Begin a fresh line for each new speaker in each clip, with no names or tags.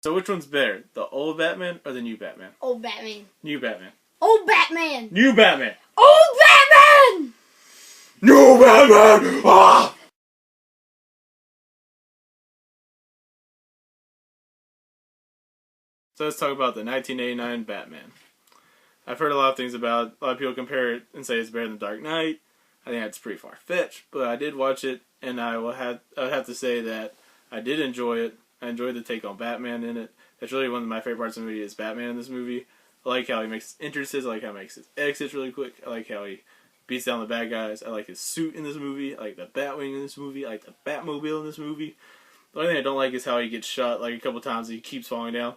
So which one's better, the old Batman or the new Batman?
Old Batman.
New Batman.
Old Batman.
New Batman.
Old Batman!
New Batman! Ah! So let's talk about the 1989 Batman. I've heard a lot of things about it. A lot of people compare it and say it's better than Dark Knight. I think that's pretty far-fetched, but I did watch it, and I would have to say that I did enjoy it. I enjoyed the take on Batman in it. That's really one of my favorite parts of the movie is Batman in this movie. I like how he makes his entrances. I like how he makes his exits really quick. I like how he beats down the bad guys. I like his suit in this movie. I like the Batwing in this movie. I like the Batmobile in this movie. The only thing I don't like is how he gets shot like a couple times and he keeps falling down.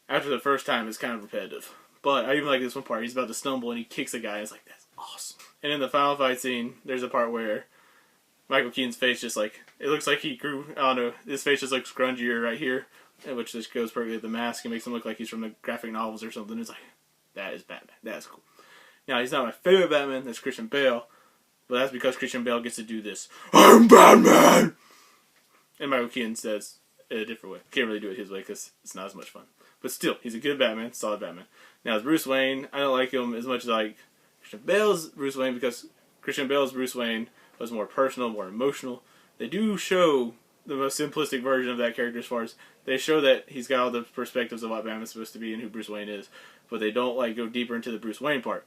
After the first time, it's kind of repetitive. But I even like this one part. He's about to stumble and he kicks a guy. It's like, that's awesome. And in the final fight scene, there's a part where Michael Keaton's face just like, it looks like he grew, I don't know, his face just looks grungier right here, which just goes perfectly with the mask and makes him look like he's from the graphic novels or something. It's like, that is Batman. That's cool. Now, he's not my favorite Batman. That's Christian Bale. But that's because Christian Bale gets to do this, I'm Batman! And Michael Keaton says it a different way. Can't really do it his way because it's not as much fun. But still, he's a good Batman, solid Batman. Now, as Bruce Wayne, I don't like him as much as I like Christian Bale's Bruce Wayne because Christian Bale's Bruce Wayne was more personal, more emotional. They do show the most simplistic version of that character as far as they show that he's got all the perspectives of what Batman's supposed to be and who Bruce Wayne is, but they don't like go deeper into the Bruce Wayne part.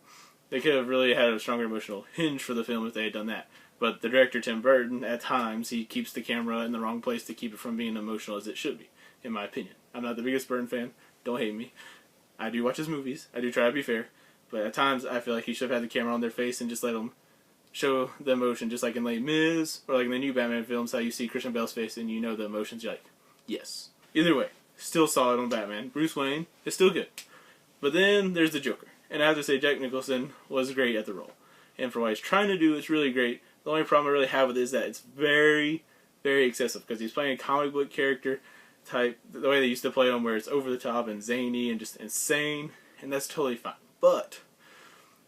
They could have really had a stronger emotional hinge for the film if they had done that. But the director, Tim Burton, at times, he keeps the camera in the wrong place to keep it from being emotional as it should be, in my opinion. I'm not the biggest Burton fan. Don't hate me. I do watch his movies. I do try to be fair. But at times, I feel like he should have had the camera on their face and just let them show the emotion, just like in Les Mis, or like in the new Batman films, how you see Christian Bale's face and you know the emotions. You're like, yes. Either way, still solid on Batman. Bruce Wayne is still good. But then there's the Joker. And I have to say, Jack Nicholson was great at the role. And for what he's trying to do, it's really great. The only problem I really have with it is that it's very, very excessive, because he's playing a comic book character type, the way they used to play him, where it's over the top and zany and just insane, and that's totally fine. But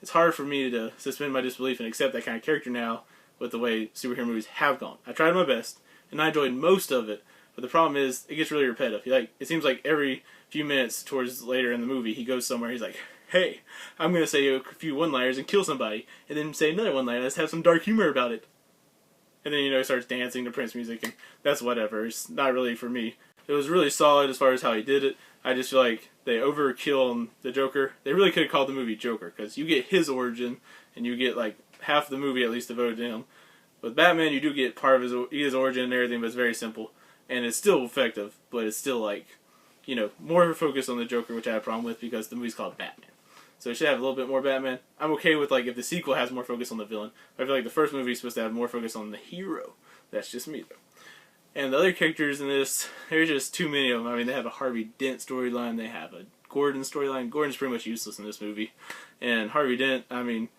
it's hard for me to suspend my disbelief and accept that kind of character now with the way superhero movies have gone. I tried my best, and I enjoyed most of it, but the problem is it gets really repetitive. It seems like every few minutes towards later in the movie, he goes somewhere, he's like, hey, I'm going to say a few one-liners and kill somebody, and then say another one-liner, let's have some dark humor about it. And then, he starts dancing to Prince music, and that's whatever. It's not really for me. It was really solid as far as how he did it. I just feel like they overkill on the Joker. They really could have called the movie Joker, because you get his origin, and you get like half the movie at least devoted to him. With Batman, you do get part of his origin and everything, but it's very simple. And it's still effective, but it's still like, more focused on the Joker, which I have a problem with because the movie's called Batman. So it should have a little bit more Batman. I'm okay with like if the sequel has more focus on the villain. I feel like the first movie is supposed to have more focus on the hero. That's just me though. And the other characters in this, there's just too many of them. I mean, they have a Harvey Dent storyline. They have a Gordon storyline. Gordon's pretty much useless in this movie. And Harvey Dent, I mean,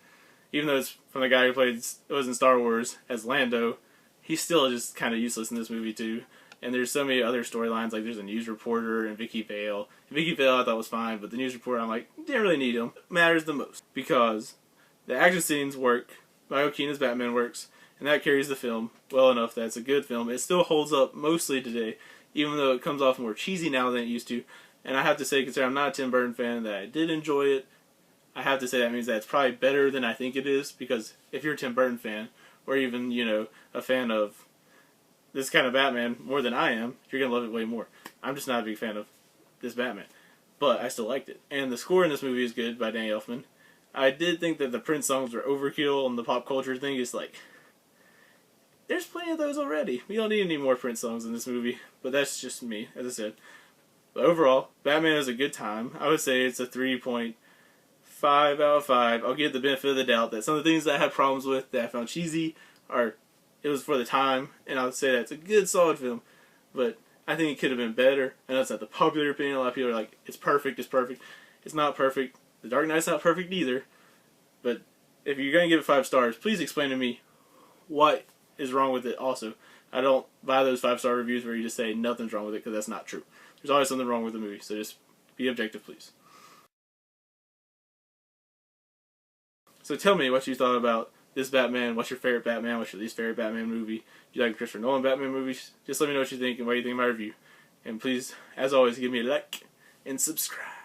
even though it's from the guy who was in Star Wars as Lando, he's still just kind of useless in this movie too. And there's so many other storylines, like there's a news reporter and Vicky Vale. Vicky Vale I thought was fine, but the news reporter, I'm like, didn't really need him. It matters the most because the action scenes work, Michael Keaton's Batman works, and that carries the film well enough that it's a good film. It still holds up mostly today, even though it comes off more cheesy now than it used to. And I have to say, considering I'm not a Tim Burton fan, that I did enjoy it. I have to say that means that it's probably better than I think it is, because if you're a Tim Burton fan, or even, a fan of this kind of Batman more than I am, you're going to love it way more. I'm just not a big fan of this Batman. But I still liked it. And the score in this movie is good by Danny Elfman. I did think that the Prince songs were overkill, and the pop culture thing is like, there's plenty of those already. We don't need any more Prince songs in this movie. But that's just me, as I said. But overall, Batman is a good time. I would say it's a 3.5 out of 5. I'll give the benefit of the doubt that some of the things that I had problems with that I found cheesy it was for the time, and I would say that's a good, solid film, but I think it could have been better. I know it's not the popular opinion. A lot of people are like, it's perfect, it's perfect. It's not perfect. The Dark Knight's not perfect either, but if you're going to give it 5 stars, please explain to me what is wrong with it also. I don't buy those 5-star reviews where you just say nothing's wrong with it, because that's not true. There's always something wrong with the movie, so just be objective, please. So tell me what you thought about this Batman. What's your favorite Batman? What's your least favorite Batman movie? Do you like Christopher Nolan Batman movies? Just let me know what you think and what you think of my review. And please, as always, give me a like and subscribe.